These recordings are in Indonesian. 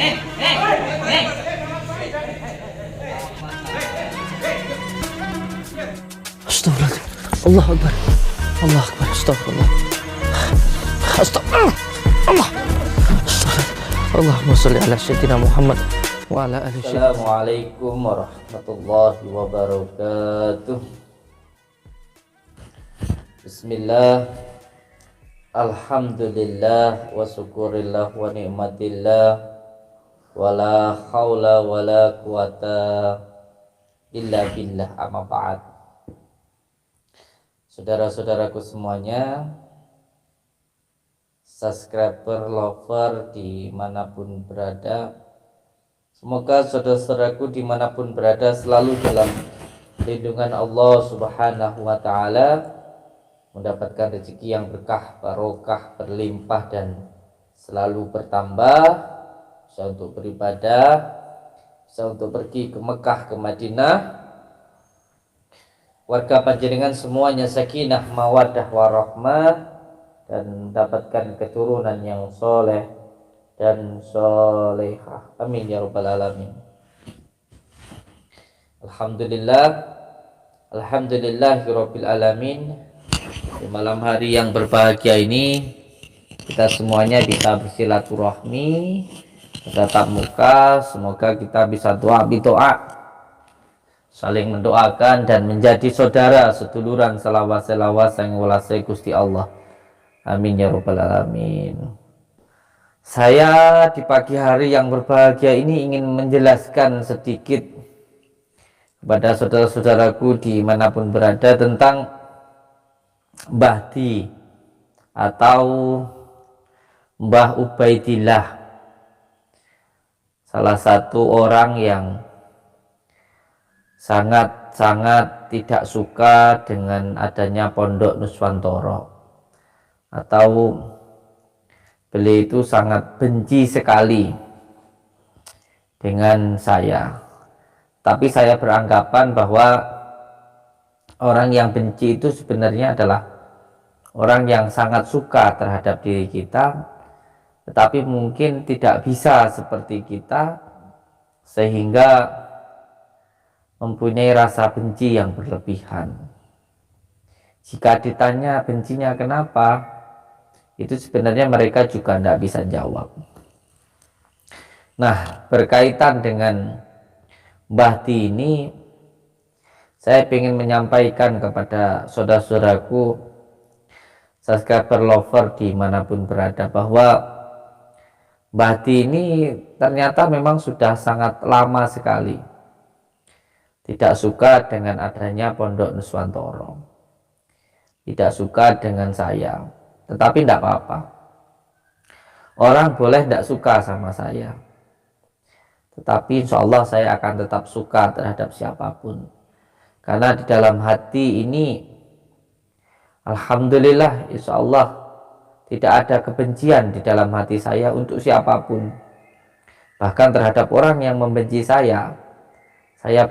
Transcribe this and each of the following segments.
Astagfirullahaladzim. Allah Akbar. Allah Akbar. Astagfirullah. Astagfirullah. Allah. Allahumma sholli ala sayyidina Muhammad wa ala alihi. Assalamualaikum warahmatullahi wabarakatuh. Bismillah. Alhamdulillah wa syukurillah wa ni'matillah wa la haula wa la quwata illa billah, amma ba'd. Saudara-saudaraku semuanya, subscriber, lover dimanapun berada, semoga saudara-saudaraku dimanapun berada selalu dalam lindungan Allah Subhanahu wa ta'ala, mendapatkan rezeki yang berkah, barokah, berlimpah dan selalu bertambah, bisa untuk beribadah, bisa untuk pergi ke Mekah, ke Madinah. Warga panjenengan semuanya sakinah, mawaddah, warahmah, dan mendapatkan keturunan yang soleh dan solehah. Amin ya rabbal alamin. Alhamdulillahirabbil alamin. Di malam hari yang berbahagia ini, kita semuanya bisa bersilaturahmi, bertatap muka. Semoga kita bisa doa, saling mendoakan dan menjadi saudara seduluran selawas yang walasai Gusti Allah. Amin ya rabbal alamin. Saya di pagi hari yang berbahagia ini ingin menjelaskan sedikit kepada saudara-saudaraku dimanapun berada tentang Mbah Di atau Mbah Ubaidillah, salah satu orang yang sangat tidak suka dengan adanya Pondok Nuswantoro, atau beliau itu sangat benci sekali dengan saya. Tapi saya beranggapan bahwa orang yang benci itu sebenarnya adalah orang yang sangat suka terhadap diri kita, tetapi mungkin tidak bisa seperti kita sehingga mempunyai rasa benci yang berlebihan. Jika ditanya bencinya kenapa, itu sebenarnya mereka juga tidak bisa jawab. Nah, berkaitan dengan Mbah Di ini, saya ingin menyampaikan kepada saudara-saudaraku subscriber, lover dimanapun berada, bahwa Mbah Di ini ternyata memang sudah sangat lama sekali tidak suka dengan adanya Pondok Nuswantoro, tidak suka dengan saya. Tetapi tidak apa-apa, orang boleh tidak suka sama saya, tetapi insya Allah saya akan tetap suka terhadap siapapun, karena di dalam hati ini alhamdulillah insya Allah tidak ada kebencian di dalam hati saya untuk siapapun. Bahkan terhadap orang yang membenci saya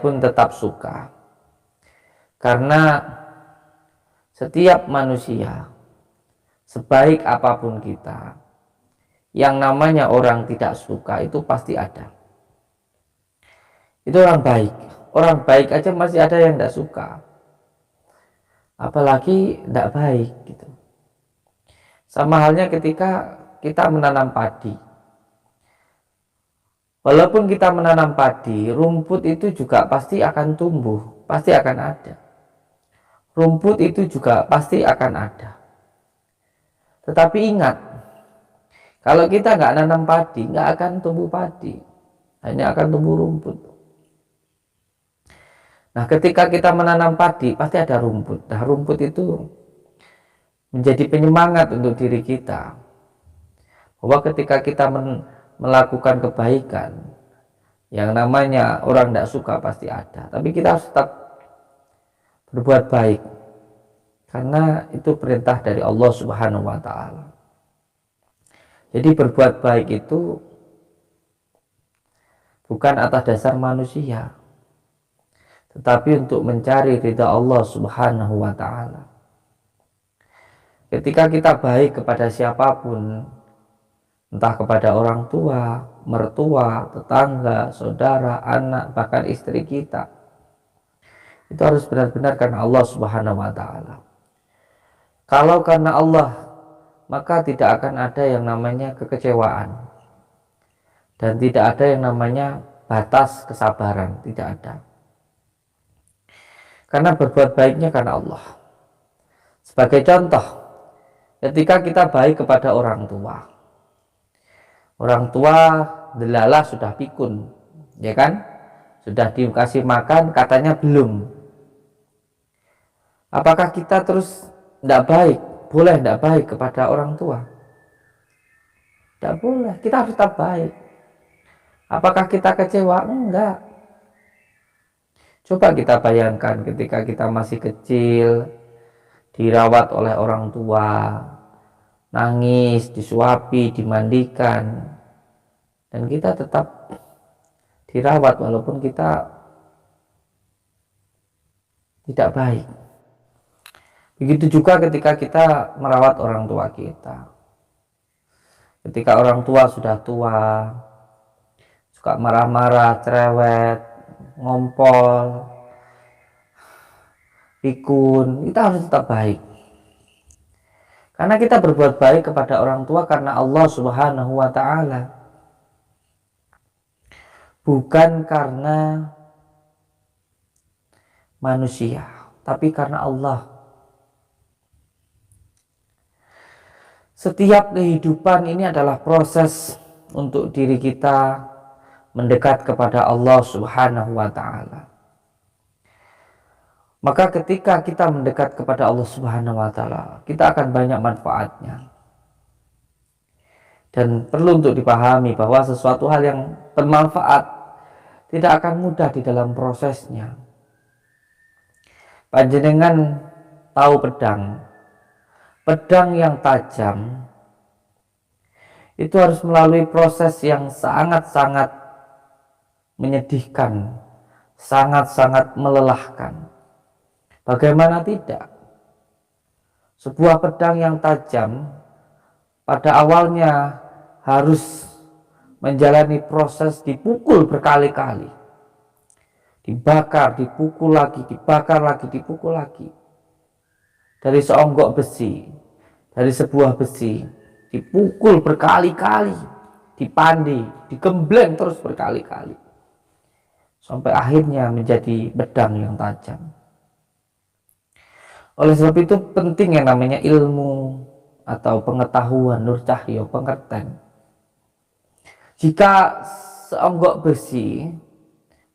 pun tetap suka. Karena setiap manusia, sebaik apapun kita, yang namanya orang tidak suka itu pasti ada. Itu orang baik. Orang baik aja masih ada yang tidak suka, apalagi tidak baik gitu. Sama halnya ketika kita menanam padi. Walaupun kita menanam padi, rumput itu juga pasti akan tumbuh, pasti akan ada. Rumput itu juga pasti akan ada. Tetapi ingat, kalau kita nggak nanam padi, nggak akan tumbuh padi, hanya akan tumbuh rumput. Nah, ketika kita menanam padi, pasti ada rumput. Nah, rumput itu menjadi penyemangat untuk diri kita, bahwa ketika kita melakukan kebaikan, yang namanya orang tidak suka pasti ada, tapi kita harus tetap berbuat baik, karena itu perintah dari Allah Subhanahu wa ta'ala. Jadi berbuat baik itu bukan atas dasar manusia, tetapi untuk mencari ridha Allah Subhanahu wa ta'ala. Ketika kita baik kepada siapapun, entah kepada orang tua, mertua, tetangga, saudara, anak, bahkan istri kita. Itu harus benar-benar karena Allah Subhanahu wa taala. Kalau karena Allah, maka tidak akan ada yang namanya kekecewaan. Dan tidak ada yang namanya batas kesabaran, tidak ada. Karena berbuat baiknya karena Allah. Sebagai contoh, ketika kita baik kepada orang tua delala sudah pikun, ya kan? Sudah dikasih makan, katanya belum. Apakah kita terus tidak baik? Boleh tidak baik kepada orang tua? Tidak boleh, kita harus tetap baik. Apakah kita kecewa? Enggak. Coba kita bayangkan ketika kita masih kecil, dirawat oleh orang tua, nangis, disuapi, dimandikan, dan kita tetap dirawat walaupun kita tidak baik. Begitu juga ketika kita merawat orang tua kita. Ketika orang tua sudah tua, suka marah-marah, cerewet, ngompol, pikun, kita harus tetap baik. Karena kita berbuat baik kepada orang tua karena Allah Subhanahu wa taala. Bukan karena manusia, tapi karena Allah. Setiap kehidupan ini adalah proses untuk diri kita mendekat kepada Allah Subhanahu wa taala. Maka ketika kita mendekat kepada Allah Subhanahu wa taala, kita akan banyak manfaatnya. Dan perlu untuk dipahami bahwa sesuatu hal yang bermanfaat tidak akan mudah di dalam prosesnya. Panjenengan tahu pedang yang tajam itu harus melalui proses yang sangat-sangat menyedihkan, sangat-sangat melelahkan. Bagaimana tidak? Sebuah pedang yang tajam pada awalnya harus menjalani proses dipukul berkali-kali, dibakar, dipukul lagi, dibakar lagi, dipukul lagi. Dari seonggok besi, dari sebuah besi, dipukul berkali-kali, dipandi, digembleng terus berkali-kali, sampai akhirnya menjadi pedang yang tajam. Oleh sebab itu penting yang namanya ilmu atau pengetahuan, nur cahyo, pengertian. Jika seonggok besi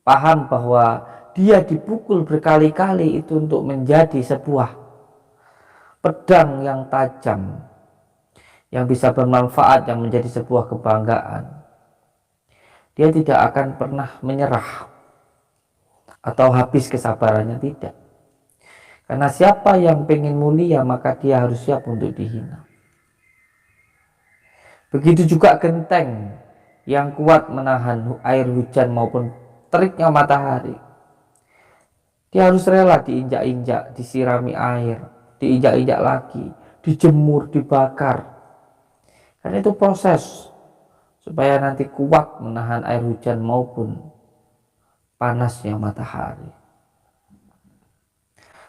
paham bahwa dia dipukul berkali-kali itu untuk menjadi sebuah pedang yang tajam, yang bisa bermanfaat, yang menjadi sebuah kebanggaan, dia tidak akan pernah menyerah atau habis kesabarannya, tidak. Karena siapa yang pengen mulia maka dia harus siap untuk dihina. Begitu juga genteng yang kuat menahan air hujan maupun teriknya matahari, dia harus rela diinjak-injak, disirami air, diinjak-injak lagi, dijemur, dibakar. Karena itu proses supaya nanti kuat menahan air hujan maupun panasnya matahari.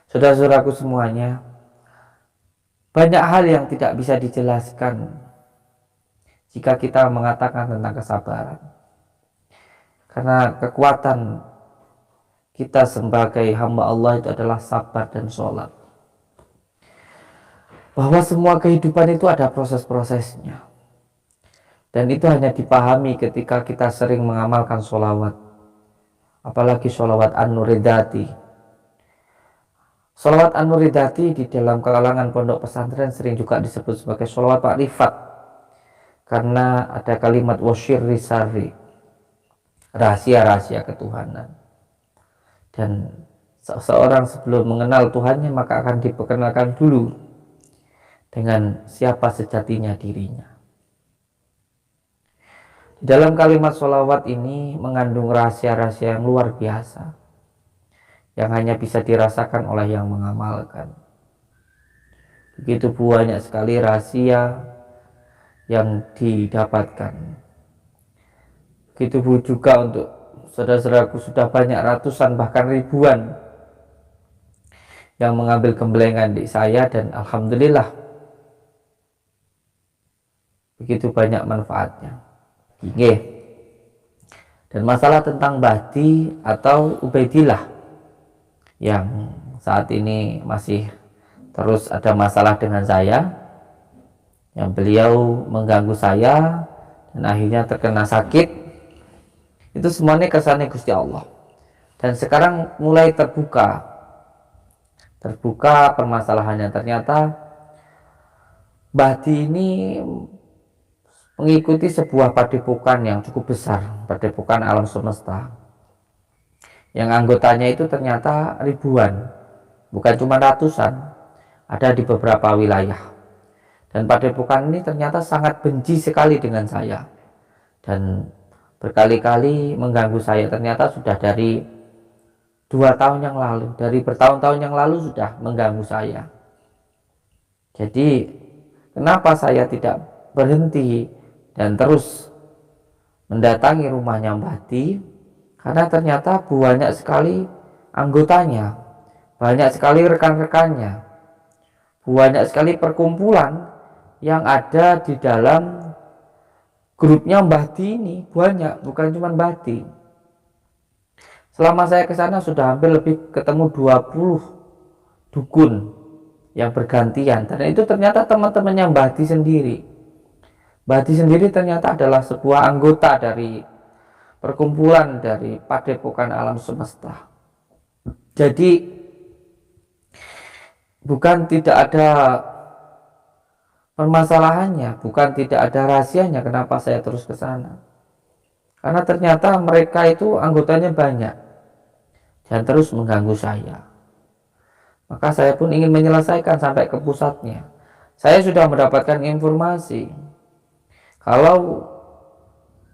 Saudara-saudaraku semuanya, banyak hal yang tidak bisa dijelaskan jika kita mengatakan tentang kesabaran. Karena kekuatan kita sebagai hamba Allah itu adalah sabar dan sholat. Bahwa semua kehidupan itu ada proses-prosesnya. Dan itu hanya dipahami ketika kita sering mengamalkan sholawat. Apalagi sholawat An-Nuridati. Sholawat An-Nuridati di dalam kalangan pondok pesantren sering juga disebut sebagai sholawat makrifat. Karena ada kalimat wasyirri sarri, rahasia-rahasia ketuhanan. Dan seseorang sebelum mengenal Tuhannya maka akan diperkenalkan dulu dengan siapa sejatinya dirinya. Di dalam kalimat sholawat ini mengandung rahasia-rahasia yang luar biasa, yang hanya bisa dirasakan oleh yang mengamalkan. Begitu banyak sekali rahasia yang didapatkan. Begitu juga untuk saudara-saudaraku, sudah banyak ratusan bahkan ribuan yang mengambil gemblengan di saya, dan alhamdulillah begitu banyak manfaatnya. Oke. Dan masalah tentang Bahdi atau Ubaidillah yang saat ini masih terus ada masalah dengan saya, yang beliau mengganggu saya dan akhirnya terkena sakit, itu semuanya kesannya Gusti Allah. Dan sekarang mulai terbuka permasalahannya. Ternyata Bahdi ini mengikuti sebuah padepokan yang cukup besar, padepokan alam semesta, yang anggotanya itu ternyata ribuan, bukan cuma ratusan, ada di beberapa wilayah. Dan padepokan ini ternyata sangat benci sekali dengan saya dan berkali-kali mengganggu saya. Ternyata sudah dari 2 tahun yang lalu, dari bertahun-tahun yang lalu sudah mengganggu saya. Jadi kenapa saya tidak berhenti dan terus mendatangi rumahnya Bahdi? Karena ternyata banyak sekali anggotanya, banyak sekali rekan-rekannya, banyak sekali perkumpulan yang ada di dalam grupnya Bahdi ini. Banyak, bukan cuma Bahdi. Selama saya ke sana sudah hampir lebih ketemu 20 dukun yang bergantian, dan itu ternyata teman-temannya Bahdi sendiri. Bahdi sendiri ternyata adalah sebuah anggota dari perkumpulan dari padepokan alam semesta. Jadi bukan tidak ada permasalahannya, bukan tidak ada rahasianya kenapa saya terus ke sana. Karena ternyata mereka itu anggotanya banyak dan terus mengganggu saya. Maka saya pun ingin menyelesaikan sampai ke pusatnya. Saya sudah mendapatkan informasi kalau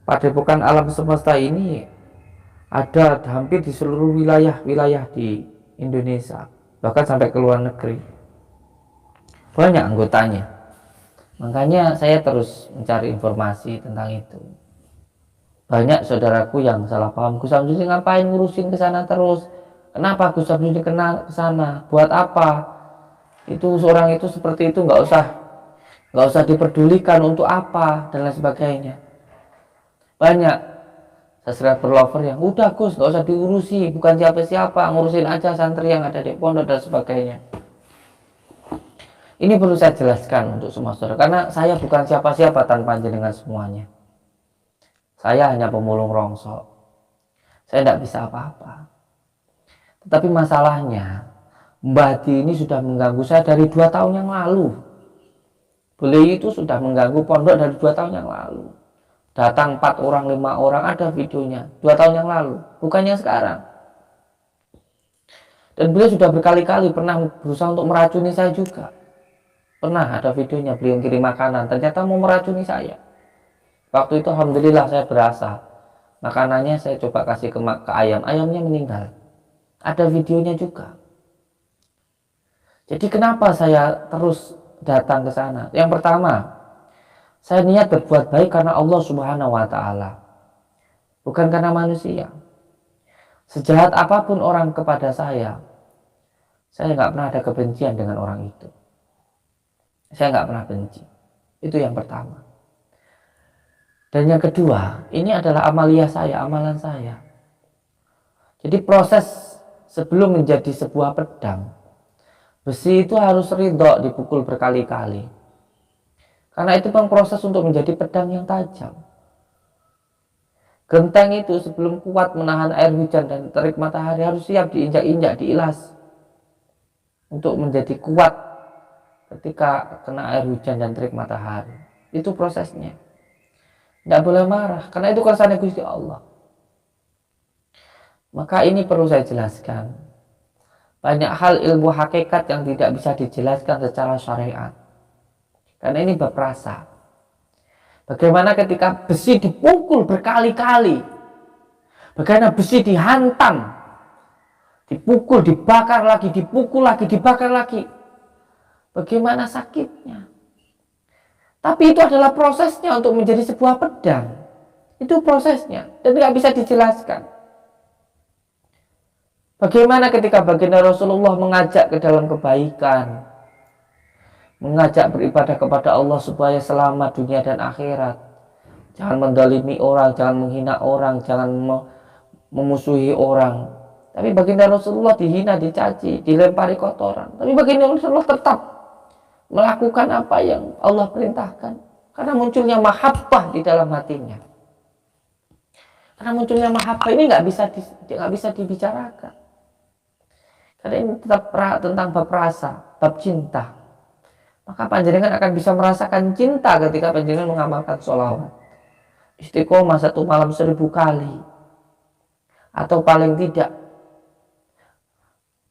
padepokan alam semesta ini ada hampir di seluruh wilayah di Indonesia, bahkan sampai ke luar negeri. Banyak anggotanya. Makanya saya terus mencari informasi tentang itu. Banyak saudaraku yang salah paham, Gus Samsudin ngapain ngurusin ke sana terus? Kenapa Gus Samsudin kena ke sana? Buat apa? Itu seorang itu seperti itu nggak usah diperdulikan, untuk apa dan lain sebagainya. Banyak subscriber lover yang udah Gus nggak usah diurusi, bukan siapa-siapa, ngurusin aja santri yang ada di pondok dan sebagainya. Ini perlu saya jelaskan untuk semua saudara, karena saya bukan siapa-siapa tanpa jenengan semuanya. Saya hanya pemulung rongsok. Saya tidak bisa apa-apa. Tetapi masalahnya, Bahdi ini sudah mengganggu saya dari 2 tahun yang lalu. Beliau itu sudah mengganggu pondok dari 2 tahun yang lalu. Datang 4 orang, 5 orang, ada videonya. 2 tahun yang lalu, bukannya sekarang. Dan beliau sudah berkali-kali pernah berusaha untuk meracuni saya juga. Pernah ada videonya, beliau kirim makanan, ternyata mau meracuni saya. Waktu itu alhamdulillah saya berasa. Makanannya saya coba kasih ke ayam, ayamnya meninggal. Ada videonya juga. Jadi kenapa saya terus datang ke sana? Yang pertama, saya niat berbuat baik karena Allah Subhanahu wa Ta'ala, bukan karena manusia. Sejahat apapun orang kepada saya nggak pernah ada kebencian dengan orang itu. Saya nggak pernah benci. Itu yang pertama. Dan yang kedua, ini adalah amalan saya. Jadi proses sebelum menjadi sebuah pedang, besi itu harus ridho dipukul berkali-kali. Karena itu memang proses untuk menjadi pedang yang tajam. Genteng itu sebelum kuat menahan air hujan dan terik matahari harus siap diinjak-injak, diilas. Untuk menjadi kuat ketika kena air hujan dan terik matahari. Itu prosesnya. Tidak boleh marah, karena itu kersane Gusti Allah. Maka ini perlu saya jelaskan. Banyak hal ilmu hakikat yang tidak bisa dijelaskan secara syariat. Karena ini bab rasa. Bagaimana ketika besi dipukul berkali-kali, bagaimana besi dihantam, dipukul, dibakar lagi, dipukul lagi, dibakar lagi. Bagaimana sakitnya. Tapi itu adalah prosesnya untuk menjadi sebuah pedang. Itu prosesnya dan tidak bisa dijelaskan. Bagaimana ketika baginda Rasulullah mengajak ke dalam kebaikan, mengajak beribadah kepada Allah supaya selamat dunia dan akhirat. Jangan mendalimi orang, jangan menghina orang, jangan memusuhi orang. Tapi baginda Rasulullah dihina, dicaci, dilempari kotoran. Tapi baginda Rasulullah tetap melakukan apa yang Allah perintahkan. Karena munculnya mahabbah di dalam hatinya. Karena munculnya mahabbah ini nggak bisa dibicarakan. Karena ini tetap tentang bab rasa, bab cinta. Maka panjenengan akan bisa merasakan cinta ketika panjenengan mengamalkan sholawat. Istiqomah 1 malam 1000 kali. Atau paling tidak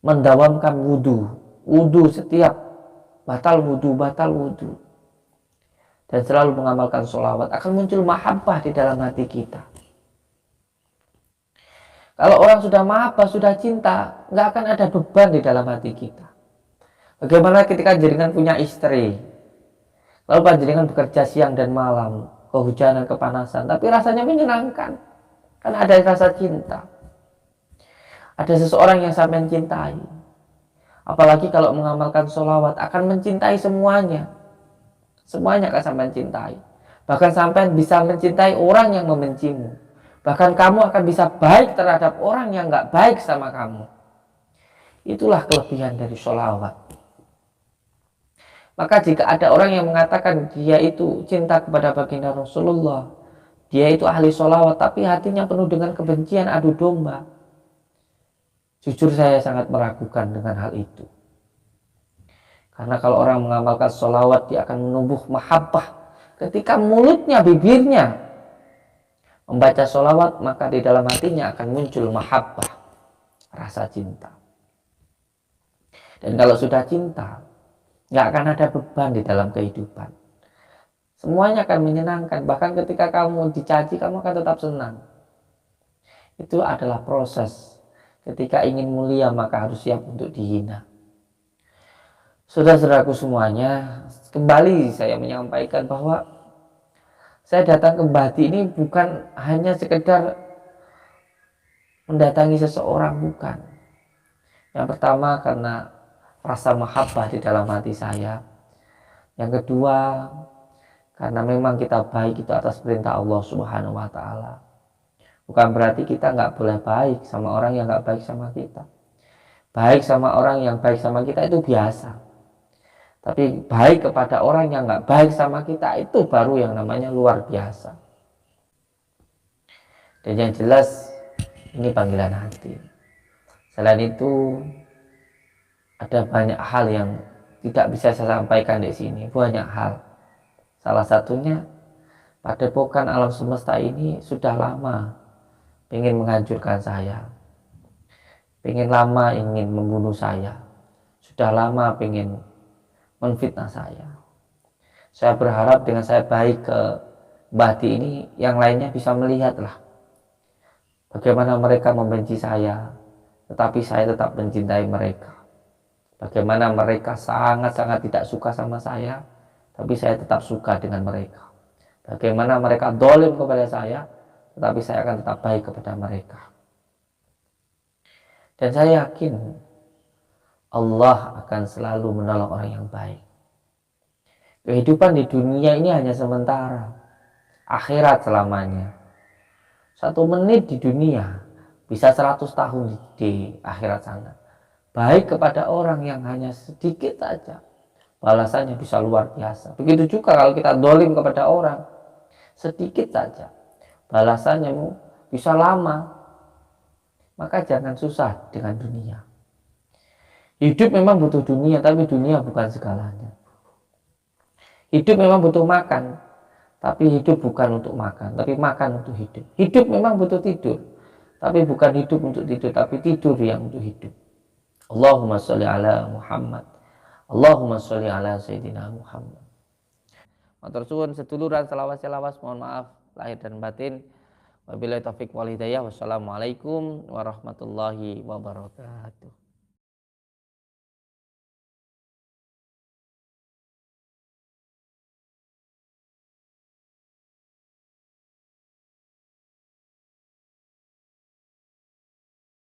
mendawamkan wudhu. Wudhu setiap batal wudhu. Dan selalu mengamalkan sholawat. Akan muncul mahabbah di dalam hati kita. Kalau orang sudah mahabbah, sudah cinta, nggak akan ada beban di dalam hati kita. Bagaimana ketika jenengan punya istri, lalu panjenengan bekerja siang dan malam, kehujanan, kepanasan, tapi rasanya menyenangkan, karena ada rasa cinta. Ada seseorang yang sampean cintai, apalagi kalau mengamalkan sholawat, akan mencintai semuanya akan sampean cintai. Bahkan sampean bisa mencintai orang yang membencimu. Bahkan kamu akan bisa baik terhadap orang yang nggak baik sama kamu. Itulah kelebihan dari sholawat. Maka jika ada orang yang mengatakan dia itu cinta kepada baginda Rasulullah, dia itu ahli sholawat, tapi hatinya penuh dengan kebencian, adu domba, jujur saya sangat meragukan dengan hal itu. Karena kalau orang mengamalkan sholawat, dia akan menumbuh mahabbah. Ketika mulutnya, bibirnya membaca sholawat, maka di dalam hatinya akan muncul mahabbah, rasa cinta. Dan kalau sudah cinta, nggak akan ada beban di dalam kehidupan. Semuanya akan menyenangkan. Bahkan ketika kamu dicaci, kamu akan tetap senang. Itu adalah proses. Ketika ingin mulia, maka harus siap untuk dihina. Saudara-saudaraku semuanya, kembali saya menyampaikan bahwa saya datang ke Bahti ini bukan hanya sekedar mendatangi seseorang, bukan. Yang pertama karena rasa mahabbah di dalam hati saya. Yang kedua, karena memang kita baik itu atas perintah Allah Subhanahu wa Ta'ala. Bukan berarti kita nggak boleh baik sama orang yang nggak baik sama kita. Baik sama orang yang baik sama kita itu biasa. Tapi baik kepada orang yang nggak baik sama kita itu baru yang namanya luar biasa. Dan yang jelas ini panggilan hati. Selain itu, ada banyak hal yang tidak bisa saya sampaikan di sini, banyak hal. Salah satunya, padepokan alam semesta ini sudah lama ingin menghancurkan saya, ingin lama ingin membunuh saya, sudah lama ingin menfitnah saya. Saya berharap dengan saya baik ke Bahti ini, yang lainnya bisa melihatlah bagaimana mereka membenci saya, tetapi saya tetap mencintai mereka. Bagaimana mereka sangat-sangat tidak suka sama saya, tapi saya tetap suka dengan mereka. Bagaimana mereka dolim kepada saya, tetapi saya akan tetap baik kepada mereka. Dan saya yakin Allah akan selalu menolong orang yang baik. Kehidupan di dunia ini hanya sementara, akhirat selamanya. 1 menit di dunia bisa 100 tahun di akhirat sana. Baik kepada orang yang hanya sedikit saja, balasannya bisa luar biasa. Begitu juga kalau kita dolim kepada orang, sedikit saja, balasannya bisa lama. Maka jangan susah dengan dunia. Hidup memang butuh dunia, tapi dunia bukan segalanya. Hidup memang butuh makan, tapi hidup bukan untuk makan, tapi makan untuk hidup. Hidup memang butuh tidur, tapi bukan hidup untuk tidur, tapi tidur yang untuk hidup. Allahumma sholli ala Muhammad. Allahumma sholli ala Sayyidina Muhammad. Matur suwun seduluran selawas-selawas, mohon maaf lahir dan batin. Wabillahi taufiq wal hidayah. Wassalamualaikum warahmatullahi wabarakatuh.